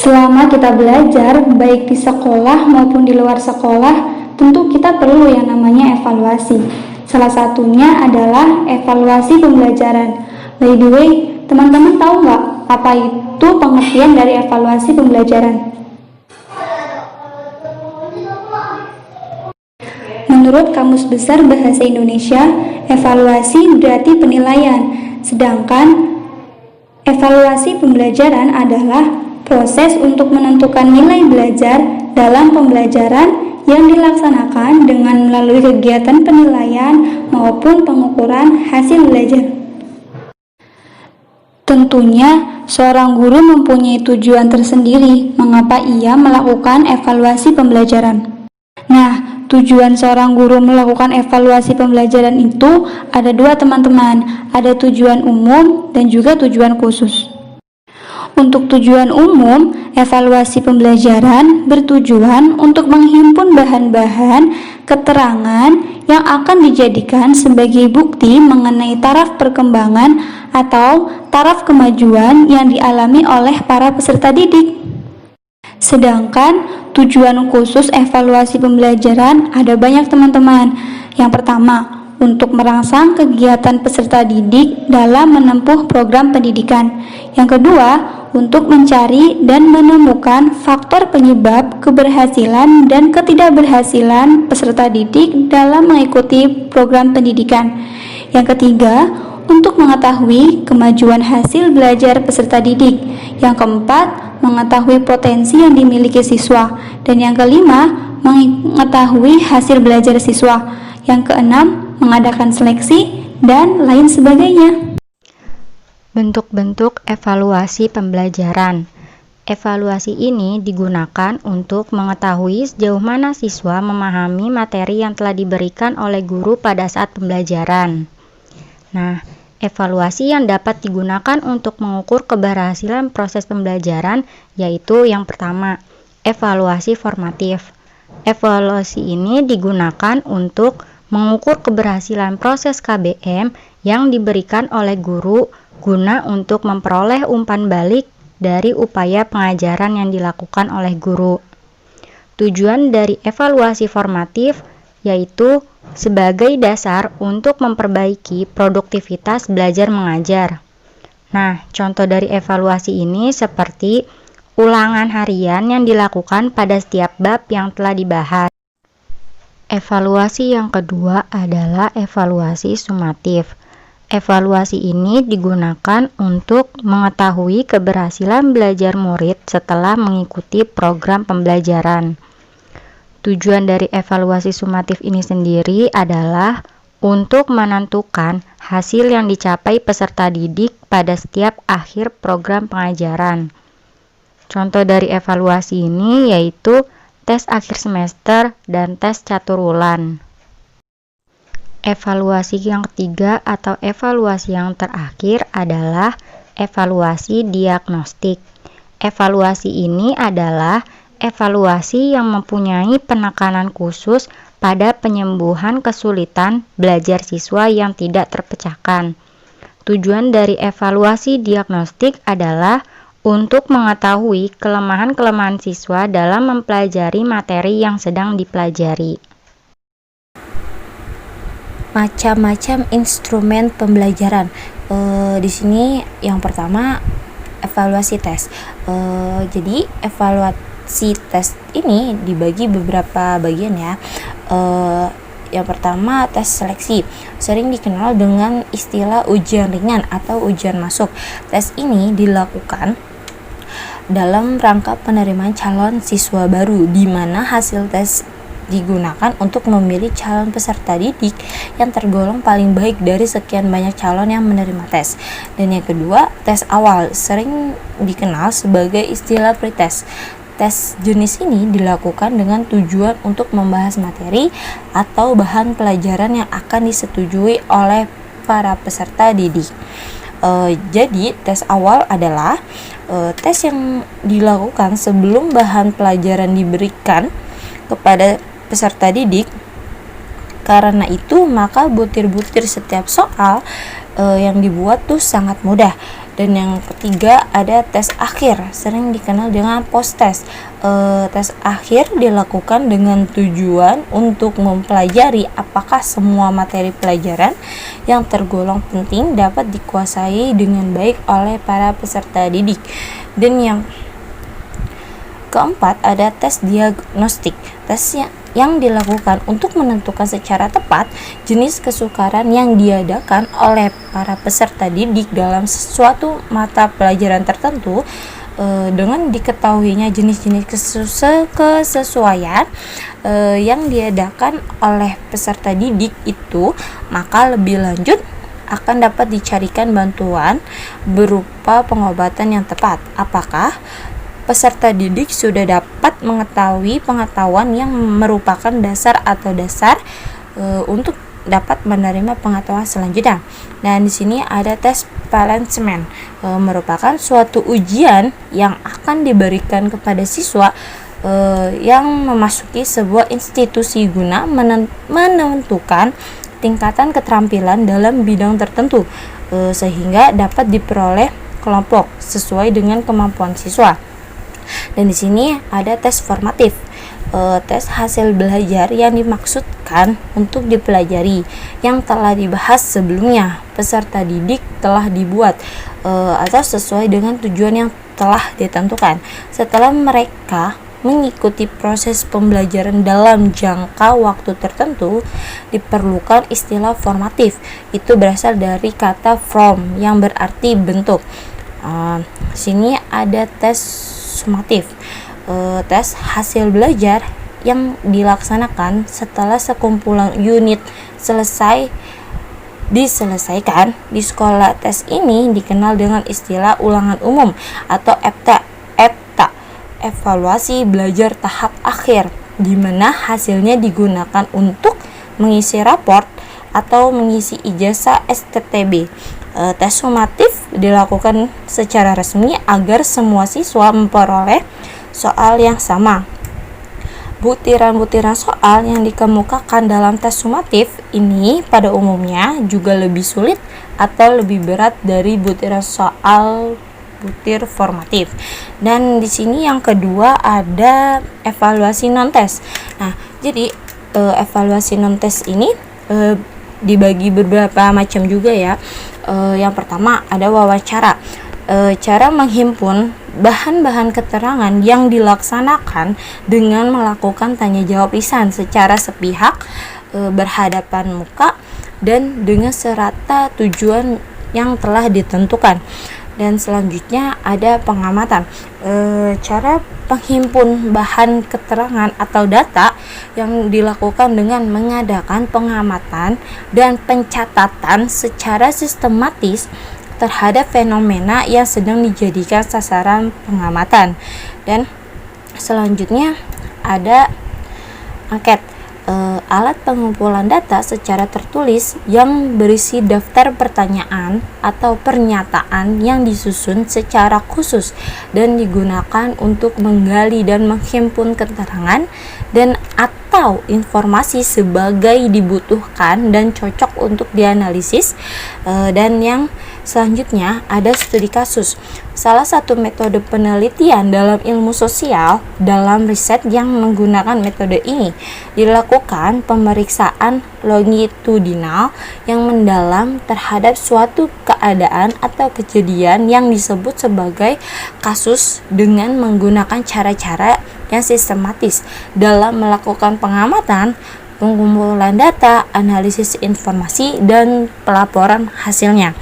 Selama kita belajar, baik di sekolah maupun di luar sekolah, tentu kita perlu yang namanya evaluasi. Salah satunya adalah evaluasi pembelajaran. By the way, teman-teman tahu nggak apa itu pengertian dari evaluasi pembelajaran? Menurut Kamus Besar Bahasa Indonesia, evaluasi berarti penilaian, sedangkan evaluasi pembelajaran adalah proses untuk menentukan nilai belajar dalam pembelajaran yang dilaksanakan dengan melalui kegiatan penilaian maupun pengukuran hasil belajar. Tentunya, seorang guru mempunyai tujuan tersendiri mengapa ia melakukan evaluasi pembelajaran. Nah, tujuan seorang guru melakukan evaluasi pembelajaran itu ada dua, teman-teman. Ada tujuan umum dan juga tujuan khusus. Untuk tujuan umum, evaluasi pembelajaran bertujuan untuk menghimpun bahan-bahan keterangan yang akan dijadikan sebagai bukti mengenai taraf perkembangan atau taraf kemajuan yang dialami oleh para peserta didik. Sedangkan tujuan khusus evaluasi pembelajaran ada banyak, teman-teman. Yang pertama, untuk merangsang kegiatan peserta didik dalam menempuh program pendidikan. Yang kedua, untuk mencari dan menemukan faktor penyebab keberhasilan dan ketidakberhasilan peserta didik dalam mengikuti program pendidikan. Yang ketiga, untuk mengetahui kemajuan hasil belajar peserta didik. Yang keempat, mengetahui potensi yang dimiliki siswa. Dan yang kelima, mengetahui hasil belajar siswa. Yang keenam, mengadakan seleksi, dan lain sebagainya. Bentuk-bentuk evaluasi pembelajaran. Evaluasi ini digunakan untuk mengetahui sejauh mana siswa memahami materi yang telah diberikan oleh guru pada saat pembelajaran. Nah, evaluasi yang dapat digunakan untuk mengukur keberhasilan proses pembelajaran yaitu yang pertama, evaluasi formatif. Evaluasi ini digunakan untuk mengukur keberhasilan proses KBM yang diberikan oleh guru guna untuk memperoleh umpan balik dari upaya pengajaran yang dilakukan oleh guru. Tujuan dari evaluasi formatif yaitu sebagai dasar untuk memperbaiki produktivitas belajar mengajar. Nah, contoh dari evaluasi ini seperti ulangan harian yang dilakukan pada setiap bab yang telah dibahas. Evaluasi yang kedua adalah evaluasi sumatif. Evaluasi ini digunakan untuk mengetahui keberhasilan belajar murid setelah mengikuti program pembelajaran. Tujuan dari evaluasi sumatif ini sendiri adalah untuk menentukan hasil yang dicapai peserta didik pada setiap akhir program pengajaran. Contoh dari evaluasi ini yaitu tes akhir semester dan tes catur wulan. Evaluasi yang ketiga atau evaluasi yang terakhir adalah evaluasi diagnostik. Evaluasi ini adalah evaluasi yang mempunyai penekanan khusus pada penyembuhan kesulitan belajar siswa yang tidak terpecahkan. Tujuan dari evaluasi diagnostik adalah untuk mengetahui kelemahan-kelemahan siswa dalam mempelajari materi yang sedang dipelajari. Macam-macam instrumen pembelajaran. Di sini yang pertama evaluasi tes. Jadi evaluasi tes ini dibagi beberapa bagian ya. Yang pertama tes seleksi, sering dikenal dengan istilah ujian ringan atau ujian masuk. Tes ini dilakukan dalam rangka penerimaan calon siswa baru, di mana hasil tes digunakan untuk memilih calon peserta didik yang tergolong paling baik dari sekian banyak calon yang menerima tes. Dan yang kedua, tes awal, sering dikenal sebagai istilah pretest. Tes jenis ini dilakukan dengan tujuan untuk membahas materi atau bahan pelajaran yang akan disetujui oleh para peserta didik. Jadi tes awal adalah tes yang dilakukan sebelum bahan pelajaran diberikan kepada peserta didik. Karena itu maka butir-butir setiap soal yang dibuat tuh sangat mudah. Dan yang ketiga ada tes akhir, sering dikenal dengan post test. Tes akhir dilakukan dengan tujuan untuk mempelajari apakah semua materi pelajaran yang tergolong penting dapat dikuasai dengan baik oleh para peserta didik. Dan yang keempat ada tes diagnostik. Tes yang dilakukan untuk menentukan secara tepat jenis kesukaran yang diadakan oleh para peserta didik dalam suatu mata pelajaran tertentu. Dengan diketahuinya jenis-jenis kesesuaian yang diadakan oleh peserta didik itu, maka lebih lanjut akan dapat dicarikan bantuan berupa pengobatan yang tepat. Apakah peserta didik sudah dapat mengetahui pengetahuan yang merupakan dasar untuk dapat menerima pengetahuan selanjutnya. Dan di sini ada tes placement, merupakan suatu ujian yang akan diberikan kepada siswa yang memasuki sebuah institusi guna menentukan tingkatan keterampilan dalam bidang tertentu, sehingga dapat diperoleh kelompok sesuai dengan kemampuan siswa. Dan di sini ada tes formatif, tes hasil belajar yang dimaksudkan untuk dipelajari yang telah dibahas sebelumnya. Peserta didik telah dibuat atau sesuai dengan tujuan yang telah ditentukan. Setelah mereka mengikuti proses pembelajaran dalam jangka waktu tertentu, diperlukan istilah formatif. Itu berasal dari kata form yang berarti bentuk. Sini ada tes sumatif, tes hasil belajar yang dilaksanakan setelah sekumpulan unit diselesaikan di sekolah. Tes ini dikenal dengan istilah ulangan umum atau EBTA, evaluasi belajar tahap akhir, di mana hasilnya digunakan untuk mengisi raport atau mengisi ijazah STTB. Tes sumatif dilakukan secara resmi agar semua siswa memperoleh soal yang sama. Butiran-butiran soal yang dikemukakan dalam tes sumatif ini pada umumnya juga lebih sulit atau lebih berat dari butiran soal butir formatif. Dan di sini yang kedua ada evaluasi non-tes. Nah, jadi evaluasi non-tes ini dibagi beberapa macam juga ya. Yang pertama ada wawancara, cara menghimpun bahan-bahan keterangan yang dilaksanakan dengan melakukan tanya jawab lisan secara sepihak, berhadapan muka, dan dengan serata tujuan yang telah ditentukan. Dan selanjutnya ada pengamatan, cara penghimpun bahan keterangan atau data yang dilakukan dengan mengadakan pengamatan dan pencatatan secara sistematis terhadap fenomena yang sedang dijadikan sasaran pengamatan. Dan selanjutnya ada angket, alat pengumpulan data secara tertulis yang berisi daftar pertanyaan atau pernyataan yang disusun secara khusus dan digunakan untuk menggali dan menghimpun keterangan dan atau informasi sebagai dibutuhkan dan cocok untuk dianalisis. Dan yang selanjutnya ada studi kasus, salah satu metode penelitian dalam ilmu sosial. Dalam riset yang menggunakan metode ini dilakukan pemeriksaan longitudinal yang mendalam terhadap suatu keadaan atau kejadian yang disebut sebagai kasus dengan menggunakan cara-cara yang sistematis dalam melakukan pengamatan, pengumpulan data, analisis informasi, dan pelaporan hasilnya.